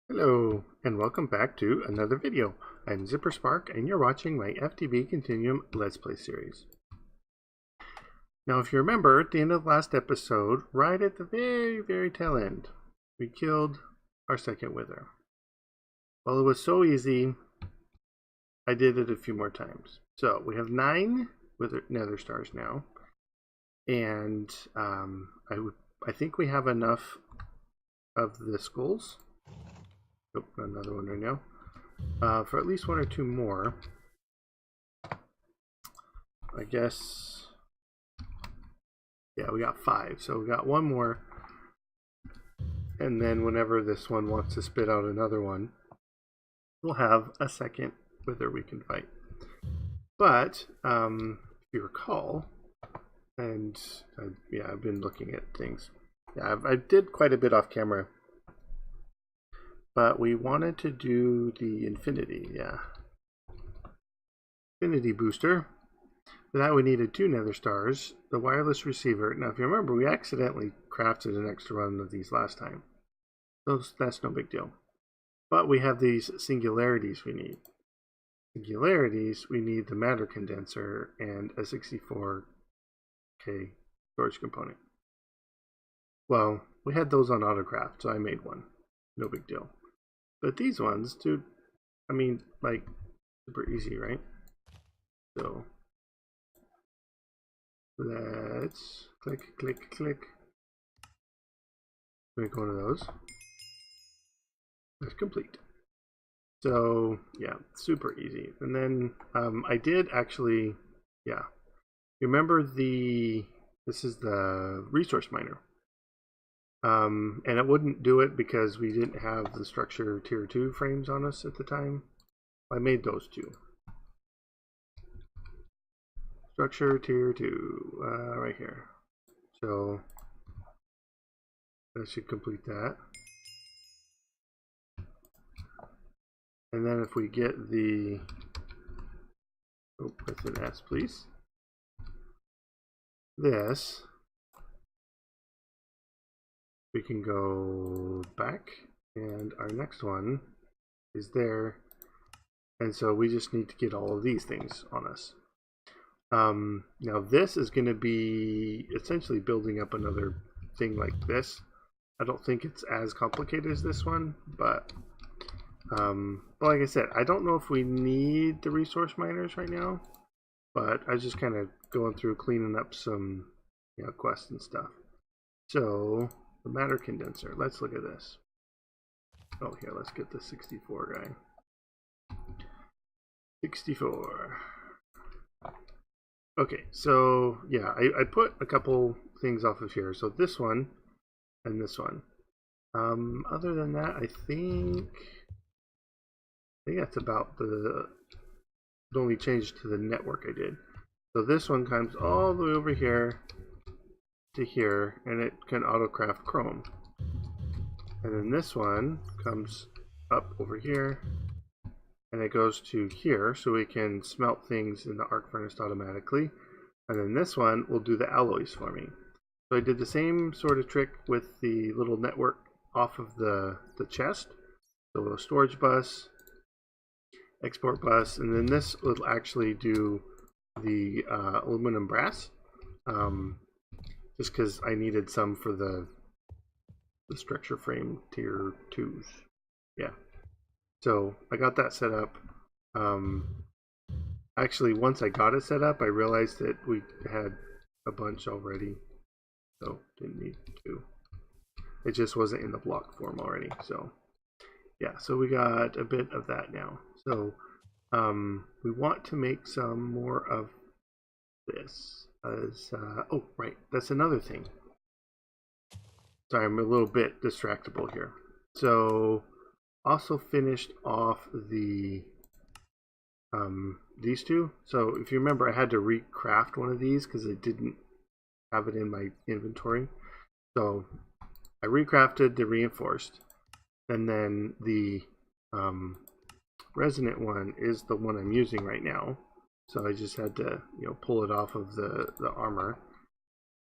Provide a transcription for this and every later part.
Hello, and welcome back to another video. I'm ZpprSprk, and you're watching my FTB Continuum Let's Play series. Now, if you remember, at the end of the last episode, right at the very tail end, we killed our second wither. Well, it was so easy, I did it a few more times. So, we have 9 nether stars now, and I think we have enough of the skulls. Oh, another one right now. For at least 1 or 2 more. I guess. Yeah, we got 5. So we got 1 more. And then whenever this one wants to spit out another one, we'll have a second wither we can fight. But, if you recall, and yeah, I've been looking at things. Yeah, I did quite a bit off camera. But we wanted to do the infinity, infinity booster. For that we needed 2 nether stars, the wireless receiver. Now if you remember, we accidentally crafted an extra one of these last time. So that's no big deal. But we have these singularities we need. Singularities, we need the matter condenser and a 64K storage component. Well, we had those on autocraft, so I made one. No big deal. But these ones, dude, I mean, like, super easy, right? So, let's click. Make one of those. That's complete. So, yeah, super easy. And then, I did actually, yeah. Remember this is the resource miner. And it wouldn't do it because we didn't have the structure tier 2 frames on us at the time. I made those 2. Structure tier 2, right here. So that should complete that. And then if we get the, oh, that's an S, please. This, we can go back, and our next one is there. And so we just need to get all of these things on us. Now this is going to be essentially building up another thing like this. I don't think it's as complicated as this one, but like I said, I don't know if we need the resource miners right now, but I was just kind of going through cleaning up some, quests and stuff. So the matter condenser, let's look at this. Oh, here, let's get the 64 guy. 64. Okay, so yeah, I put a couple things off of here. So this one and this one. Other than that, I think that's about the only change to the network I did. So this one comes all the way over here to here, and it can autocraft chrome. And then this one comes up over here, and it goes to here, so we can smelt things in the arc furnace automatically. And then this one will do the alloys for me. So I did the same sort of trick with the little network off of the chest. The little storage bus, export bus, and then this will actually do the aluminum brass. Just because I needed some for the structure frame tier 2s. Yeah. So I got that set up. Actually, once I got it set up, I realized that we had a bunch already, so didn't need to. It just wasn't in the block form already. So yeah, so we got a bit of that now. So we want to make some more of this. As oh right, that's another thing. Sorry, I'm a little bit distractible here. So also finished off the these 2. So if you remember, I had to recraft one of these because I didn't have it in my inventory. So I recrafted the reinforced, and then the resonant one is the one I'm using right now. So I just had to pull it off of the armor,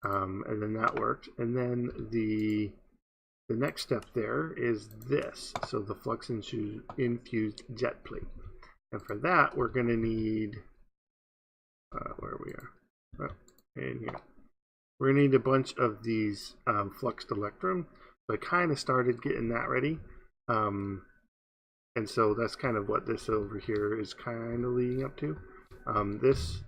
and then that worked. And then the the next step there is this, so the Flux-Infused jet plate. And for that, we're going to need, where we are, oh, in here. We're going to need a bunch of these fluxed electrum. So I kind of started getting that ready. And so that's kind of what this over here is kind of leading up to. This,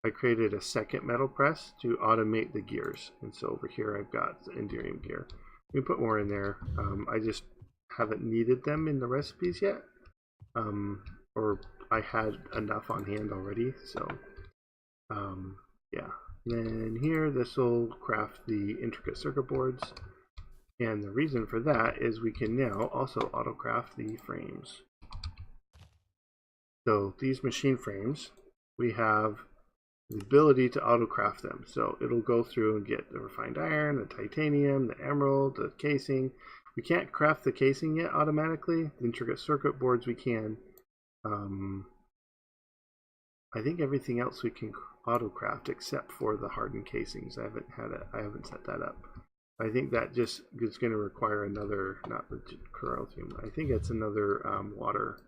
I created a second metal press to automate the gears. And so over here I've got the Enderium gear. We can put more in there. I just haven't needed them in the recipes yet. Or I had enough on hand already. So yeah. And then here, this will craft the intricate circuit boards. And the reason for that is we can now also autocraft the frames. So these machine frames, we have the ability to autocraft them. So it'll go through and get the refined iron, the titanium, the emerald, the casing. We can't craft the casing yet automatically. The intricate circuit boards we can. I think everything else we can autocraft except for the hardened casings. I haven't set that up. I think that just is going to require another, not the corrosium. I think it's another water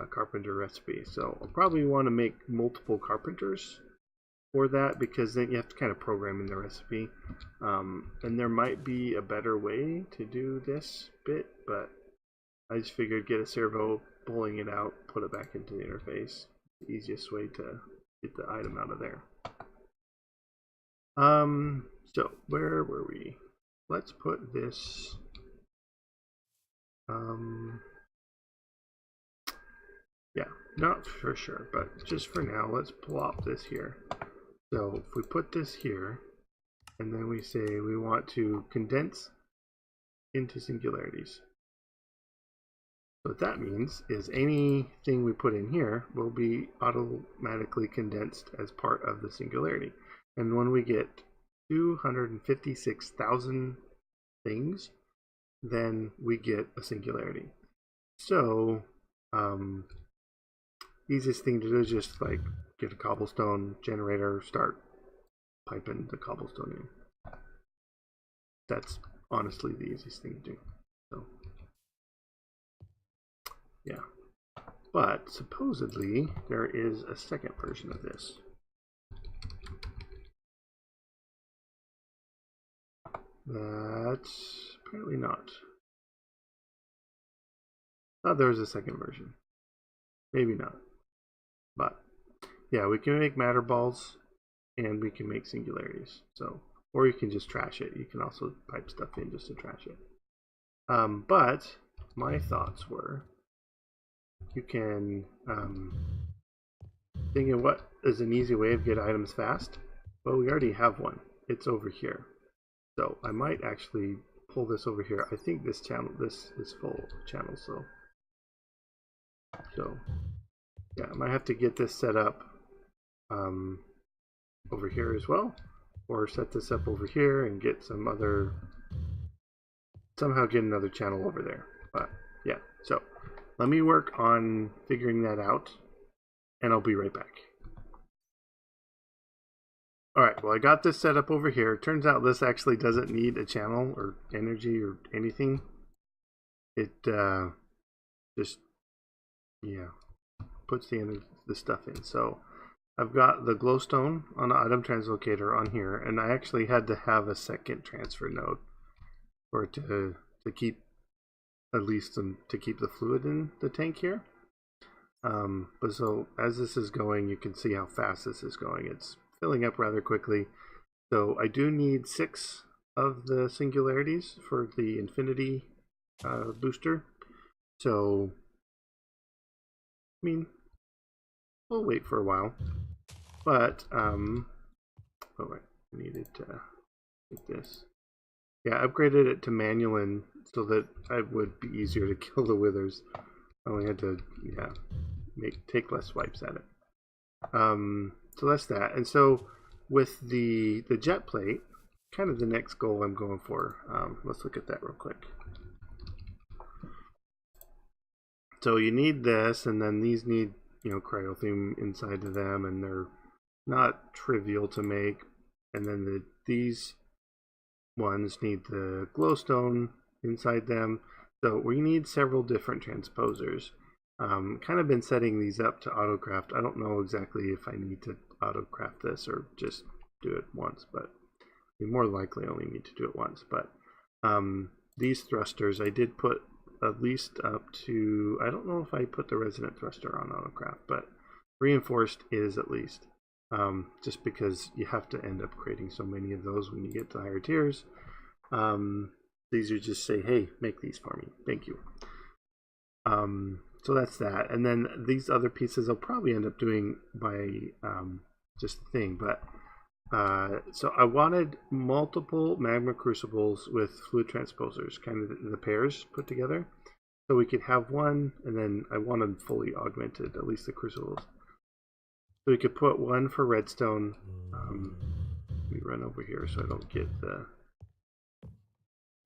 carpenter recipe. So I'll probably want to make multiple carpenters for that, because then you have to kind of program in the recipe. And there might be a better way to do this bit, but I just figured get a servo, pulling it out, put it back into the interface. The easiest way to get the item out of there. So where were we? Let's put this, yeah, not for sure, but just for now, let's plop this here. So if we put this here, and then we say we want to condense into singularities. What that means is anything we put in here will be automatically condensed as part of the singularity. And when we get 256,000 things, then we get a singularity. So easiest thing to do is just like get a cobblestone generator, start piping the cobblestone in. That's honestly the easiest thing to do. So yeah, but supposedly there is a second version of this. That's apparently not. Oh, there's a second version. Maybe not. But yeah, we can make matter balls and we can make singularities. So, or you can just trash it. You can also pipe stuff in just to trash it. But my thoughts were, you can think of what is an easy way of get items fast. Well, we already have one. It's over here. So I might actually pull this over here. I think this channel, this is full of channels, so yeah, I might have to get this set up over here as well, or set this up over here and get some other, somehow get another channel over there. But yeah, so let me work on figuring that out, and I'll be right back. Alright, well I got this set up over here. It turns out this actually doesn't need a channel or energy or anything. It just, yeah, puts the stuff in. So I've got the glowstone on the item translocator on here, and I actually had to have a second transfer node for it to keep at least to keep the fluid in the tank here. But so as this is going, you can see how fast this is going. It's filling up rather quickly. So I do need 6 of the singularities for the infinity booster. So I mean, we'll wait for a while. But oh wait, I needed to get this. Yeah, I upgraded it to manual so that it would be easier to kill the withers. I only had to, yeah, take less swipes at it. So that's that. And so with the jet plate, kind of the next goal I'm going for. Let's look at that real quick. So you need this, and then these need, you know, cryothium inside of them, and they're not trivial to make. And then these ones need the glowstone inside them. So we need several different transposers. Kind of been setting these up to autocraft. I don't know exactly if I need to autocraft this or just do it once, but we more likely only need to do it once. But these thrusters I did put at least up to, I don't know if I put the resonant thruster on autocraft, but reinforced is at least. Just because you have to end up creating so many of those when you get to higher tiers. These are just say, hey, make these for me. Thank you. So that's that. And then these other pieces I'll probably end up doing by just the thing. But so I wanted multiple magma crucibles with fluid transposers, kind of the pairs put together. So we could have one, and then I want them fully augmented, at least the crucibles. So we could put one for redstone. Let me run over here so I don't get the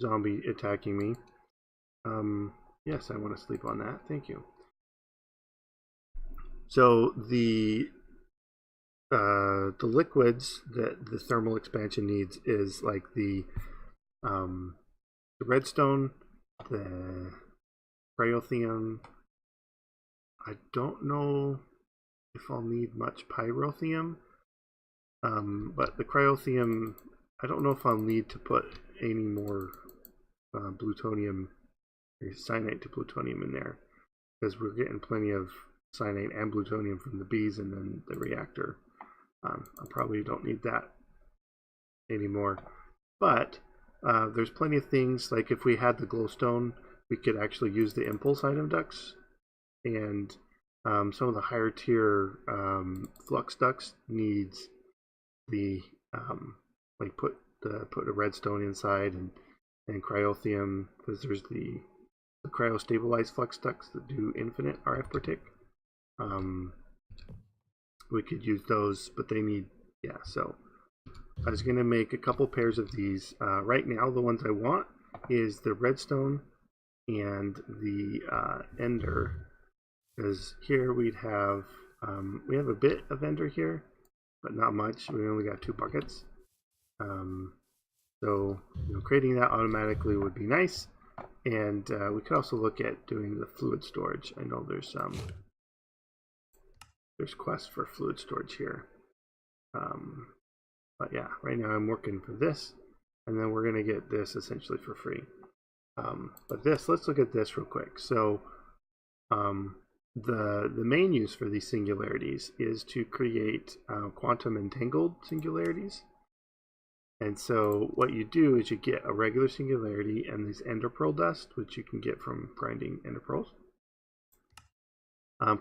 zombie attacking me. Yes, I want to sleep on that. Thank you. So the liquids that the thermal expansion needs is like the redstone, the cryothium. I don't know if I'll need much pyrotheum, but the cryothium, I don't know if I'll need to put any more plutonium or cyanide to plutonium in there, because we're getting plenty of cyanide and plutonium from the bees and then the reactor. I probably don't need that anymore, but there's plenty of things, like if we had the glowstone, we could actually use the impulse item ducts, and some of the higher tier flux ducts needs the like put a redstone inside and cryothium, because there's the cryo stabilized flux ducts that do infinite RF per tick. We could use those, but they need, yeah. So I was gonna make a couple pairs of these. Right now, the ones I want is the redstone and the ender. Because here we'd have, we have a bit of ender here, but not much. We only got 2 buckets. So creating that automatically would be nice. And we could also look at doing the fluid storage. I know there's quests for fluid storage here. But yeah, right now I'm working for this, and then we're going to get this essentially for free. But this, let's look at this real quick. So the main use for these singularities is to create quantum entangled singularities. And so what you do is you get a regular singularity and these ender pearl dust, which you can get from grinding ender pearls.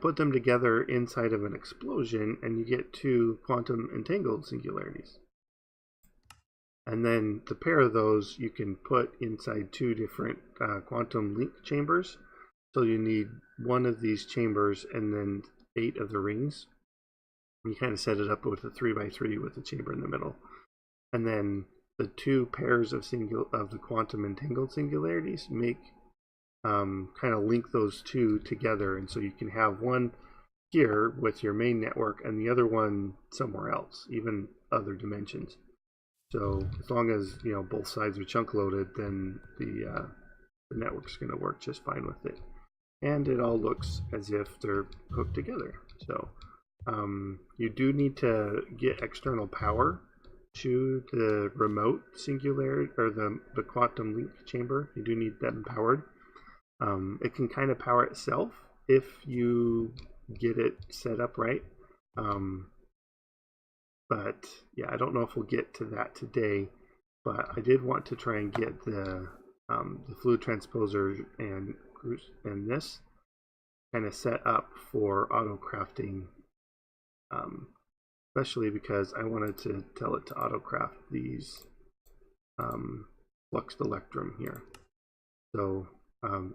Put them together inside of an explosion, and you get 2 quantum entangled singularities. And then the pair of those you can put inside 2 different quantum link chambers. So you need 1 of these chambers and then 8 of the rings. You kind of set it up with a 3x3 with a chamber in the middle. And then the 2 pairs of the quantum entangled singularities make kind of link those 2 together, and so you can have one here with your main network and the other one somewhere else, even other dimensions. So as long as both sides are chunk loaded, then the network's going to work just fine with it, and it all looks as if they're hooked together. So you do need to get external power to the remote singularity, or the quantum link chamber. You do need that powered. It can kind of power itself if you get it set up right. But yeah, I don't know if we'll get to that today, but I did want to try and get the fluid transposer and this kind of set up for auto crafting, especially because I wanted to tell it to auto craft these Flux Electrum here. So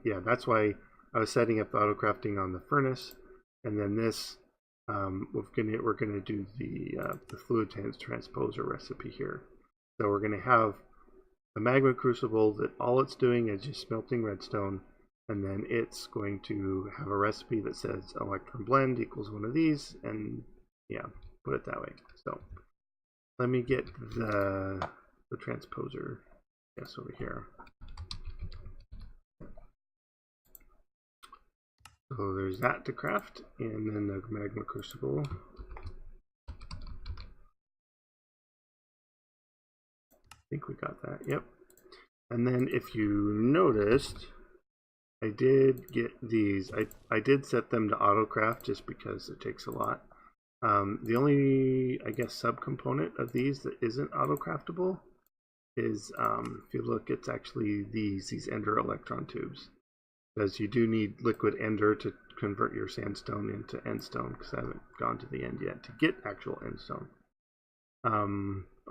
yeah, that's why I was setting up the auto crafting on the furnace, and then this we're gonna do the fluid transposer recipe here. So we're gonna have a magma crucible that all it's doing is just smelting redstone, and then it's going to have a recipe that says electron blend equals 1 of these, and yeah, put it that way. So let me get the transposer Yes, over here. So there's that to craft, and then the magma crucible. I think we got that, yep. And then if you noticed, I did get these. I did set them to autocraft just because it takes a lot. The only, I guess, subcomponent of these that isn't autocraftable is, if you look, it's actually these ender electron tubes. Because you do need liquid ender to convert your sandstone into endstone, because I haven't gone to the end yet to get actual endstone.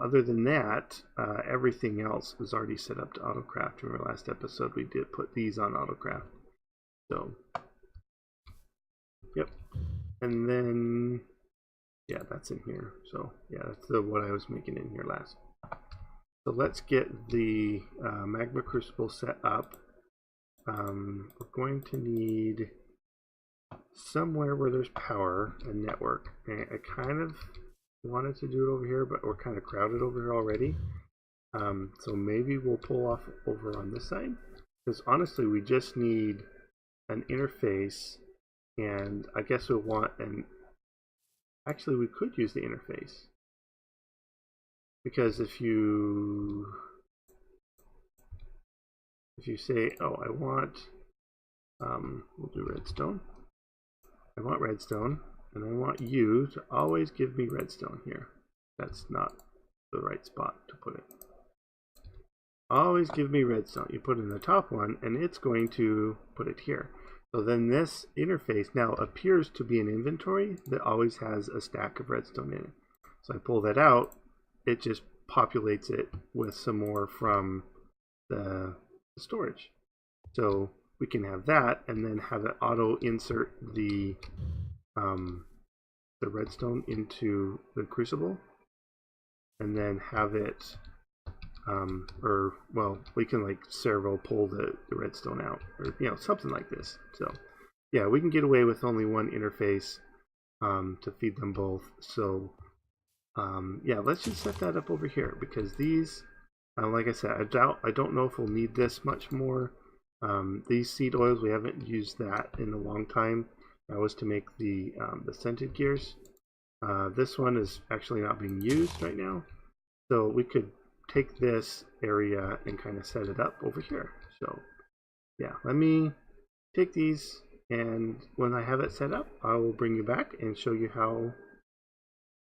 Other than that, everything else was already set up to autocraft. Remember last episode we did put these on autocraft. So, yep. And then, yeah, that's in here. So, yeah, that's what I was making in here last. So let's get the magma crucible set up. We're going to need somewhere where there's power and network. And I kind of wanted to do it over here, but we're kind of crowded over here already. So maybe we'll pull off over on this side, because honestly we just need an interface, and I guess we'll want an, actually we could use the interface, because if you say, oh, I want, we'll do redstone. I want redstone, and I want you to always give me redstone here. That's not the right spot to put it. Always give me redstone. You put it in the top one, and it's going to put it here. So then this interface now appears to be an inventory that always has a stack of redstone in it. So I pull that out, it just populates it with some more from the storage. So we can have that, and then have it auto insert the redstone into the crucible, and then have it, or well, we can like servo pull the redstone out, or you know, something like this. So yeah, we can get away with only one interface to feed them both. So yeah, let's just set that up over here, because these, like I said, I don't know if we'll need this much more. These seed oils, we haven't used that in a long time. That was to make the scented gears. This one is actually not being used right now, so we could take this area and kind of set it up over here. So yeah, let me take these, and when I have it set up, I will bring you back and show you how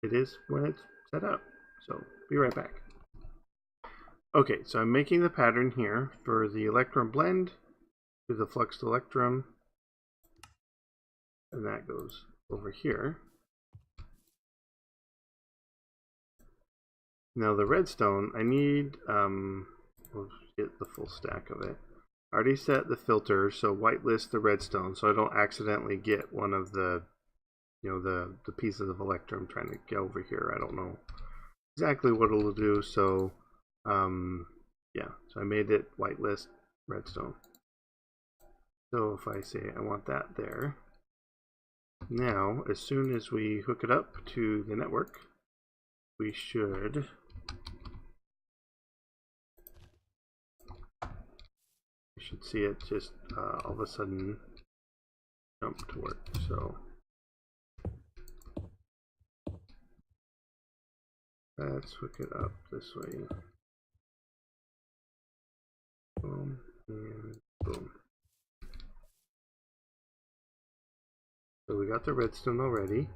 it is when it's set up. So be right back. Okay, so I'm making the pattern here for the electrum blend to the flux electrum, and that goes over here. Now the redstone, I need, we'll get the full stack of it. I already set the filter, so whitelist the redstone, so I don't accidentally get one of the, you know, the pieces of electrum trying to get over here. I don't know exactly what it'll do, so yeah, so I made it whitelist redstone. So if I say I want that there, now as soon as we hook it up to the network, we should see it just all of a sudden jump to work. So let's hook it up this way. Boom and boom. So we got the redstone already.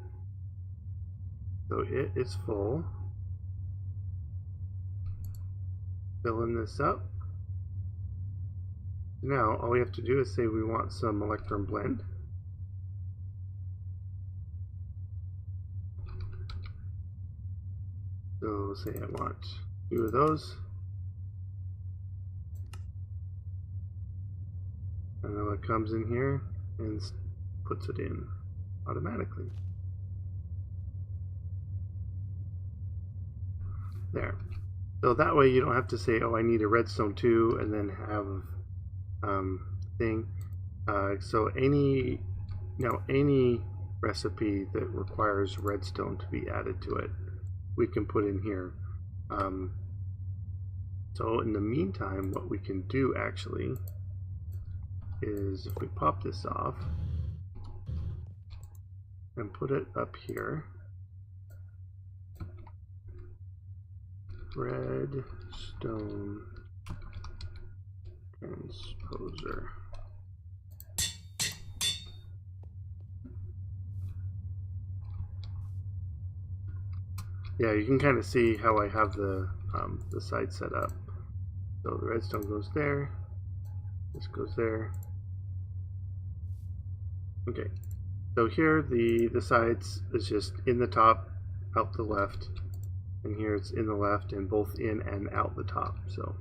So it is full. Filling this up. Now all we have to do is say we want some electrum blend. So say I want 2 of those. And then it comes in here and puts it in automatically. There. So that way you don't have to say, oh, I need a redstone too, and then have thing. So any recipe that requires redstone to be added to it, we can put in here. So in the meantime, what we can do actually is if we pop this off and put it up here, redstone transposer. Yeah, you can kind of see how I have the side set up. So the redstone goes there, this goes there. Okay, so here the sides is just in the top, out the left, and here it's in the left and both in and out the top. So,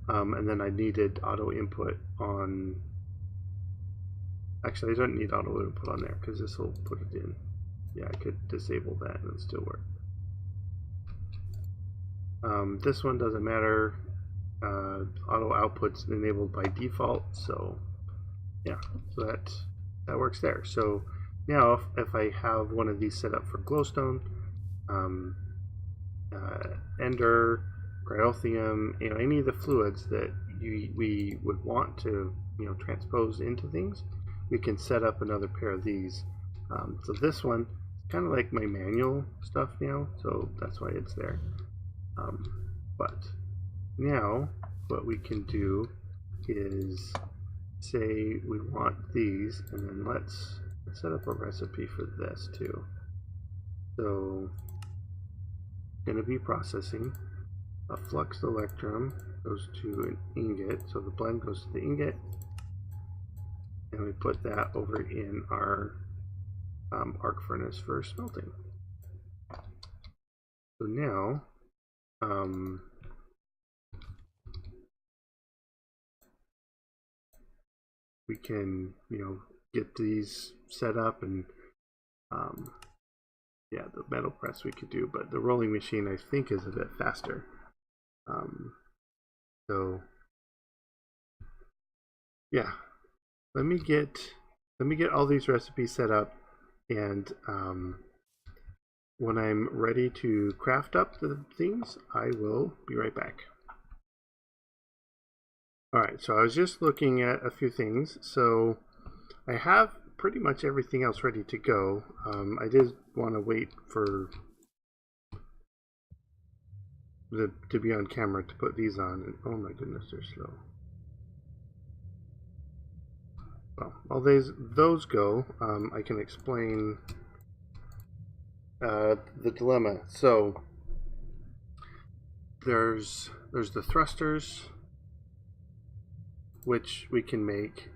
and then I needed auto input on. Actually, I don't need auto input on there because this will put it in. Yeah, I could disable that and it'll still work. This one doesn't matter. Auto output's enabled by default, so yeah, so that works there. So now if I have one of these set up for glowstone, ender, cryothium, any of the fluids that we would want to transpose into things, we can set up another pair of these. So this one is kind of like my manual stuff now, so that's why it's there. But now what we can do is say we want these, and then let's set up a recipe for this too. So going to be processing a flux electrum goes to an ingot, so the blend goes to the ingot, and we put that over in our arc furnace for smelting. So now we can get these set up, and yeah, the metal press we could do, but the rolling machine I think is a bit faster. So yeah, let me get all these recipes set up, and when I'm ready to craft up the things, I will be right back. Alright, so I was just looking at a few things. So I have pretty much everything else ready to go. I did want to wait for to be on camera to put these on, and oh my goodness, they're slow. Well, while those go, I can explain the dilemma. So there's the thrusters, which we can make.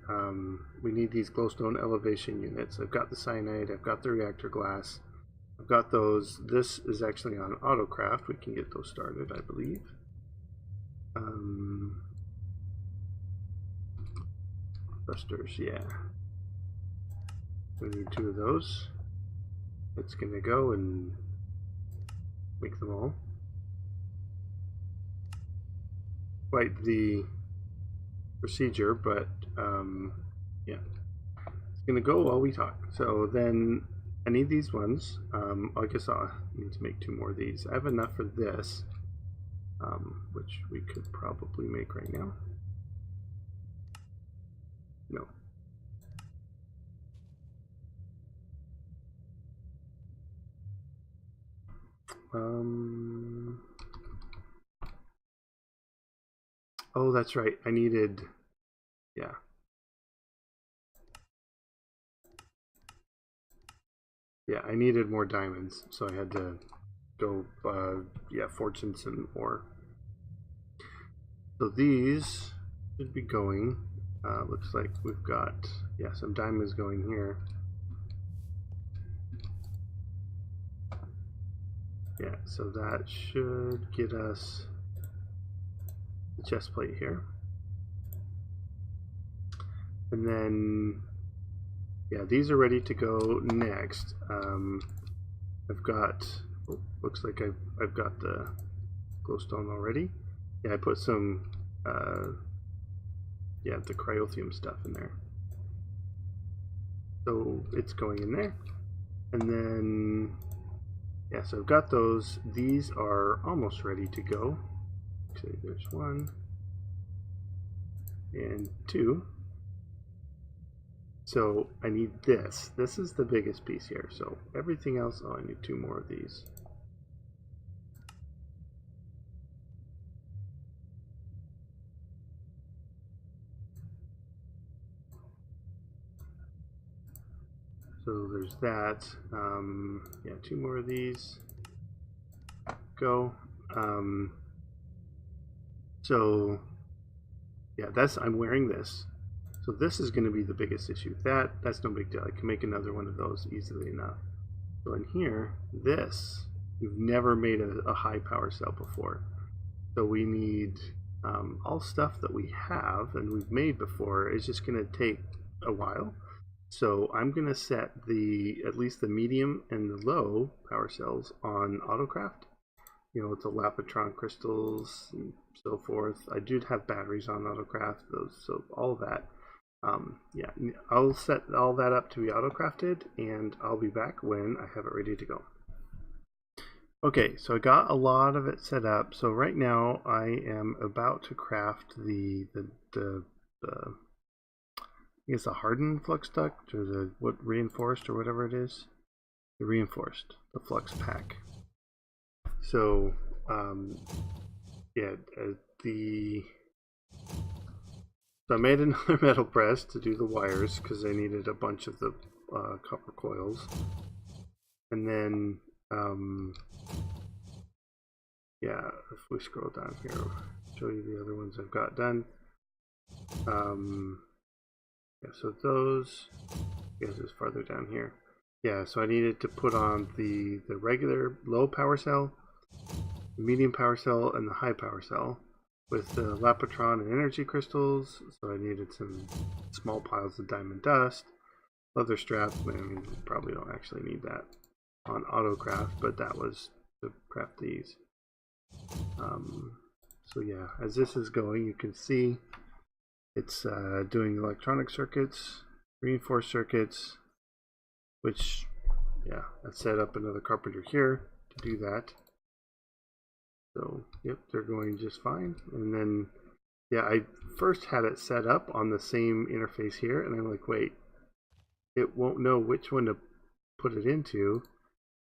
We need these glowstone elevation units. I've got the cyanide, I've got the reactor glass, I've got those. This is actually on AutoCraft. We can get those started, I believe. Thrusters, yeah. We need 2 of those. It's gonna go and make them all. Quite the procedure, but yeah, it's gonna go while we talk. So then I need these ones. I guess I'll need to make 2 more of these. I have enough for this, which we could probably make right now. No. Oh, that's right. I needed, yeah. Yeah, I needed more diamonds, so I had to go, yeah, fortune some ore. So these should be going. Looks like we've got, yeah, some diamonds going here. Yeah, so that should get us the chest plate here. And then, yeah, these are ready to go next. I've got, oh, looks like I've got the glowstone already. Yeah, I put some, yeah, the cryothium stuff in there. So it's going in there. And then, yeah, so I've got those. These are almost ready to go. actually there's 1 and 2. So I need this. This is the biggest piece here. So everything else, oh, I need 2 more of these. So there's that. Yeah, 2 more of these. Go. So yeah, I'm wearing this. So this is going to be the biggest issue. That's no big deal. I can make another one of those easily enough. So in here, we've never made a high power cell before. So we need all stuff that we have and we've made before is just going to take a while. So I'm going to set at least the medium and the low power cells on autocraft. You know, with the Lapotron crystals and so forth. I did have batteries on autocraft, so all that. Yeah, I'll set all that up to be autocrafted, and I'll be back when I have it ready to go. Okay, so I got a lot of it set up. So right now I am about to craft the I guess the hardened flux duct, or the reinforced, or whatever it is. The reinforced, the flux pack. So yeah, so I made another metal press to do the wires because I needed a bunch of the copper coils, and then yeah, if we scroll down here, I'll show you the other ones I've got done. Yeah, so those, I guess, is farther down here. Yeah, so I needed to put on the regular low power cell, the medium power cell, and the high power cell with the Lapotron and energy crystals. So I needed some small piles of diamond dust, leather strap. I mean, you probably don't actually need that on autocraft, but that was to craft these. So yeah, as this is going, you can see it's doing electronic circuits, reinforced circuits, which, yeah, I set up another carpenter here to do that. So, yep, they're going just fine. And then, yeah, I first had it set up on the same interface here, and I'm like, wait, it won't know which one to put it into,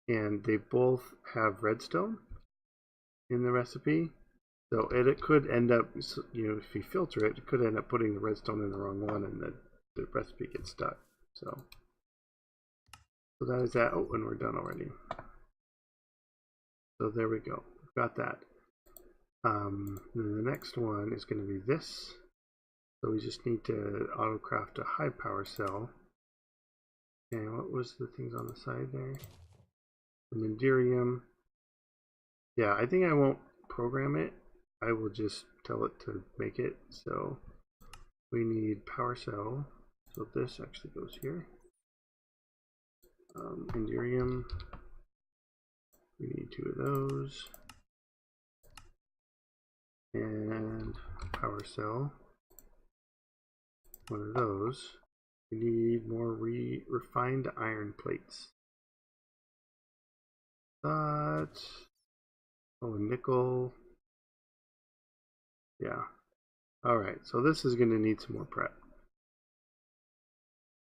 and they both have redstone in the recipe. So it could end up, you know, if you filter it, it could end up putting the redstone in the wrong one, and the recipe gets stuck. So that is that. Oh, and we're done already. So there we go. We've got that. Then the next one is going to be this. So we just need to autocraft a high power cell. And what was the things on the side there? The Minderium. Yeah, I think I won't program it. I will just tell it to make it. So we need power cell. So this actually goes here. Minderium. We need 2 of those. And power cell. 1 of those. We need more refined iron plates. Oh, nickel. Yeah. Alright, so this is going to need some more prep.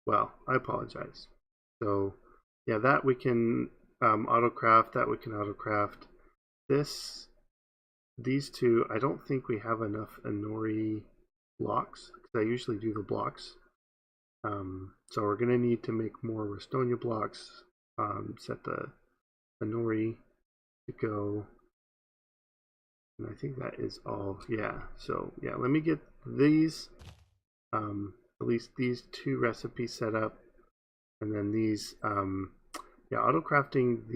Well, I apologize. So, yeah, that we can autocraft, that we can autocraft. These 2, I don't think we have enough Inori blocks, because I usually do the blocks. So we're going to need to make more Restonia blocks, set the Inori to go. And I think that is all. Yeah, so yeah, let me get these, at least these 2 recipes set up, and then these, yeah, autocrafting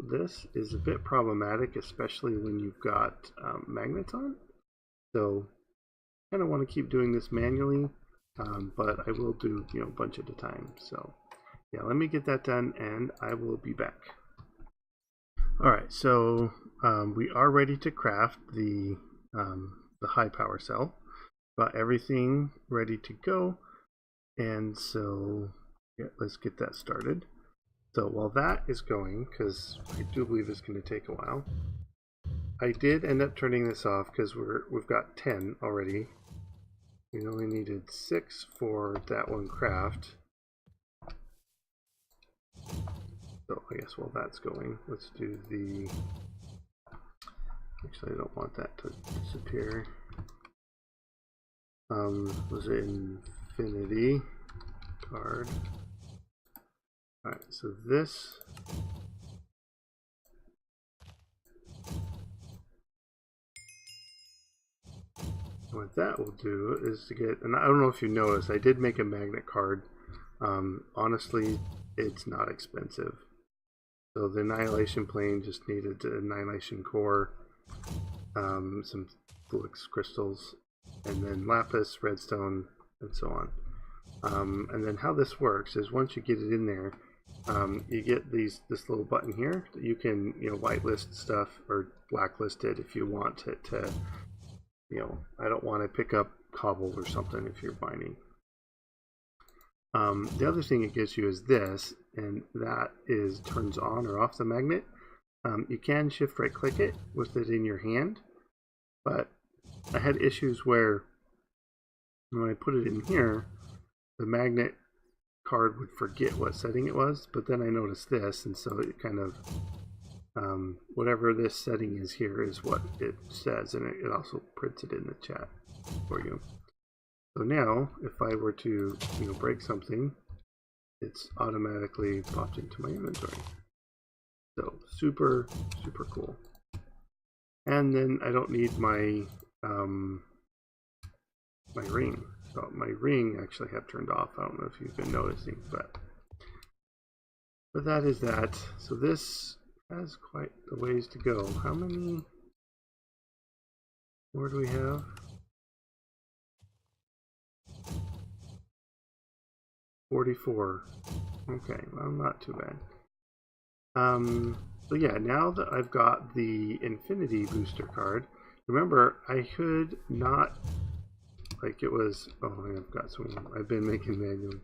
this is a bit problematic, especially when you've got magnets on. So I kind of want to keep doing this manually, but I will do, you know, a bunch at a time. So yeah, let me get that done, and I will be back. Alright, so we are ready to craft the high power cell. Got everything ready to go, and so yeah, let's get that started. So while that is going, because I do believe it's going to take a while, I did end up turning this off because we've got 10 already. We only needed 6 for that one craft. So I guess while that's going, let's do the... Actually, I don't want that to disappear. Was it infinity card? Alright, so this... What that will do is to get, and I don't know if you noticed, I did make a magnet card. Honestly, it's not expensive. So the annihilation plane just needed an annihilation core, some flux crystals, and then lapis, redstone, and so on. And then how this works is once you get it in there, you get this little button here that you can whitelist stuff or blacklist it if you want it to. I don't want to pick up cobble or something if you're mining. The other thing it gives you is this, and that is turns on or off the magnet. You can shift right click it with it in your hand, but I had issues where when I put it in here, the magnet card would forget what setting it was, but then I noticed this, and so it kind of whatever this setting is here is what it says, and it also prints it in the chat for you. So now, if I were to break something, it's automatically popped into my inventory. So super cool. And then I don't need my my ring. So my ring actually have turned off. I don't know if you've been noticing, but that is that. So this has quite a ways to go. How many more do we have? 44. Okay, well, not too bad. So yeah, now that I've got the infinity booster card, remember I could not, like it was, oh, I've got some, I've been making manually.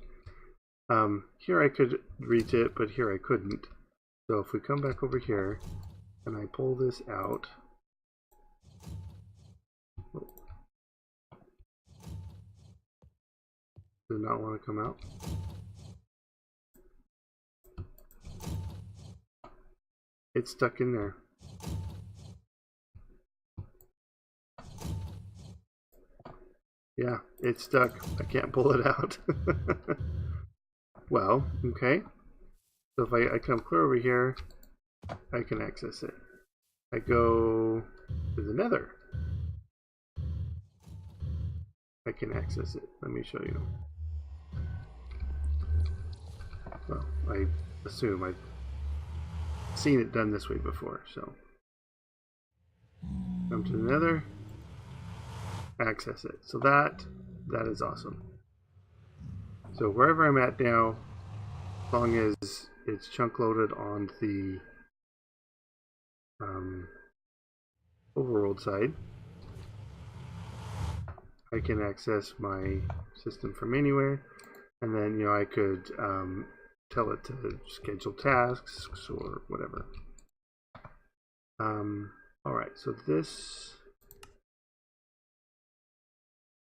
Here I could reach it, but here I couldn't. So if we come back over here and I pull this out, does not want to come out. It's stuck in there. Yeah, it's stuck. I can't pull it out. Well, okay. So if I come clear over here, I can access it. I go to the nether. I can access it. Let me show you. Well, I assume I've seen it done this way before, so. Come to the nether. Access it. So that is awesome. So wherever I'm at now, as long as it's chunk loaded on the overworld side, I can access my system from anywhere, and then I could tell it to schedule tasks or whatever. Alright, so this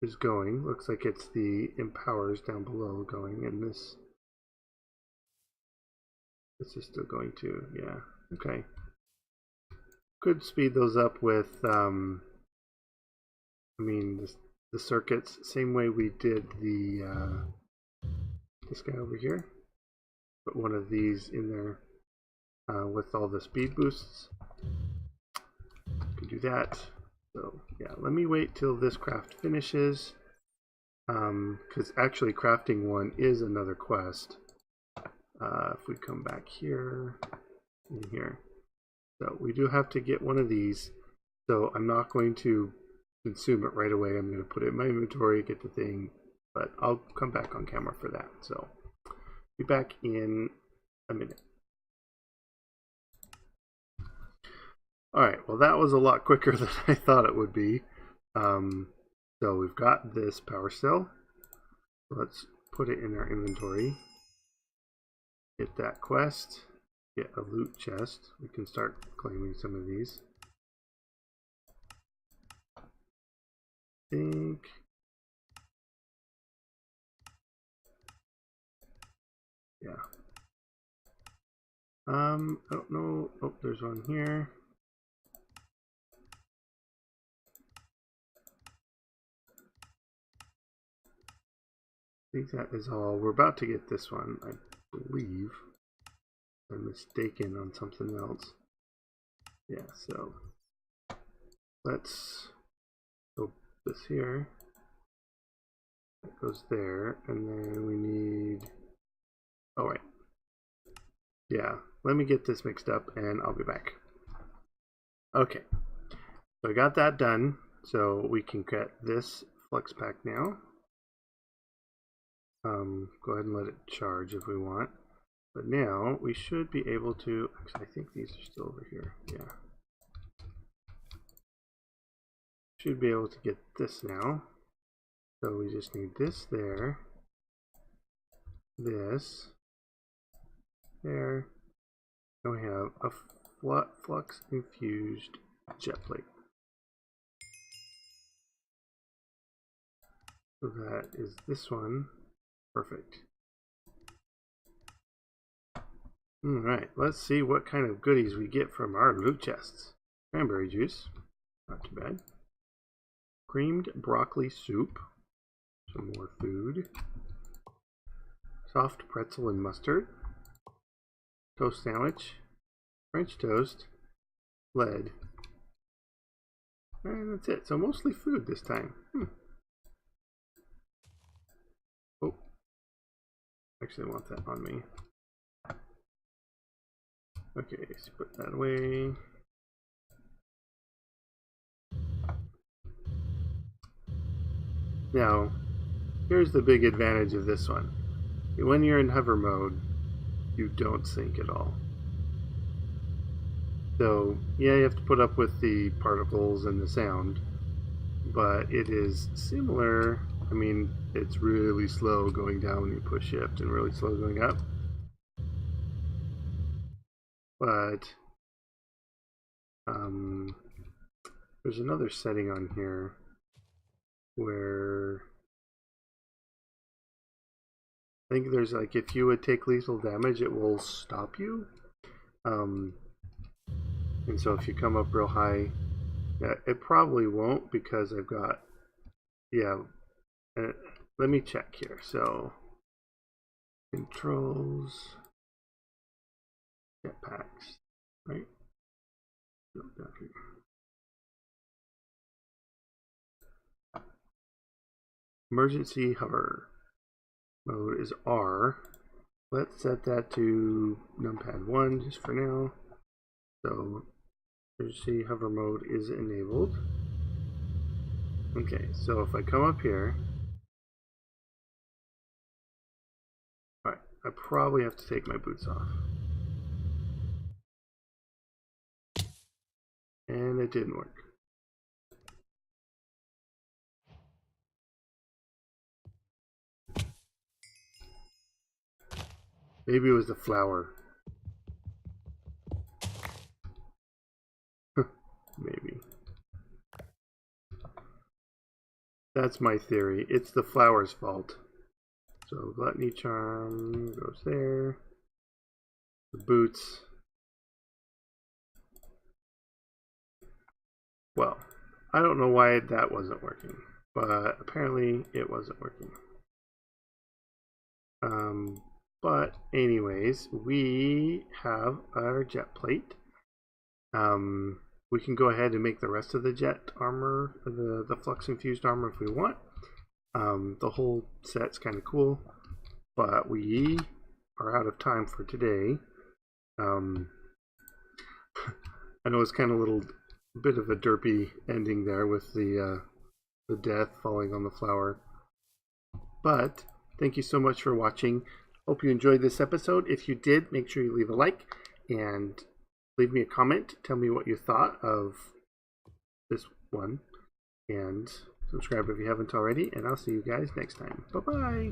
is going. Looks like it's the empowers down below going, and this is still going too. Yeah, okay. Could speed those up with I mean the circuits, same way we did the this guy over here. Put one of these in there with all the speed boosts. Can do that. So yeah, let me wait till this craft finishes, because actually crafting one is another quest. If we come back here and here, so we do have to get one of these. So I'm not going to consume it right away. I'm going to put it in my inventory, get the thing, but I'll come back on camera for that. So be back in a minute. Alright, well that was a lot quicker than I thought it would be. So we've got this power cell. Let's put it in our inventory. Get that quest. Get a loot chest. We can start claiming some of these. think. Yeah. I don't know. Oh, there's one here. I think that is all. We're about to get this one, I believe. I'm mistaken on something else. Yeah, so let's go this here. That goes there, and then we need. Oh, right. Yeah, let me get this mixed up and I'll be back. Okay, so I got that done. So we can get this flux pack now. Go ahead and let it charge if we want. But now we should be able to, actually I think these are still over here. Yeah. Should be able to get this now. So we just need this there. This. There. And we have a flux-infused jet plate. So that is this one. Perfect. Alright, let's see what kind of goodies we get from our loot chests. Cranberry juice. Not too bad. Creamed broccoli soup. Some more food. Soft pretzel and mustard. Toast sandwich. French toast. Lead. And that's it. So mostly food this time. Oh. Actually, I want that on me. Okay, so put that away. Now, here's the big advantage of this one. When you're in hover mode, you don't sink at all. So, yeah, you have to put up with the particles and the sound, but it is similar. I mean, it's really slow going down when you push shift and really slow going up. But there's another setting on here where I think there's like, if you would take lethal damage, it will stop you. And so if you come up real high, it probably won't, because I've got, yeah, let me check here. So controls, jetpacks, right? No, down here. Emergency hover mode is R. Let's set that to numpad 1 just for now. So emergency hover mode is enabled. Okay, so if I come up here, alright, I probably have to take my boots off. And it didn't work. Maybe it was the flower. Maybe. That's my theory. It's the flower's fault. So gluttony charm goes there. The boots. Well, I don't know why that wasn't working, but apparently it wasn't working. But anyways, we have our jet plate. We can go ahead and make the rest of the jet armor, the flux-infused armor if we want. The whole set's kind of cool, but we are out of time for today. I know it's kind of a little bit of a derpy ending there with the death falling on the flower. But thank you so much for watching. Hope you enjoyed this episode. If you did, make sure you leave a like and leave me a comment. Tell me what you thought of this one. And subscribe if you haven't already. And I'll see you guys next time. Bye-bye.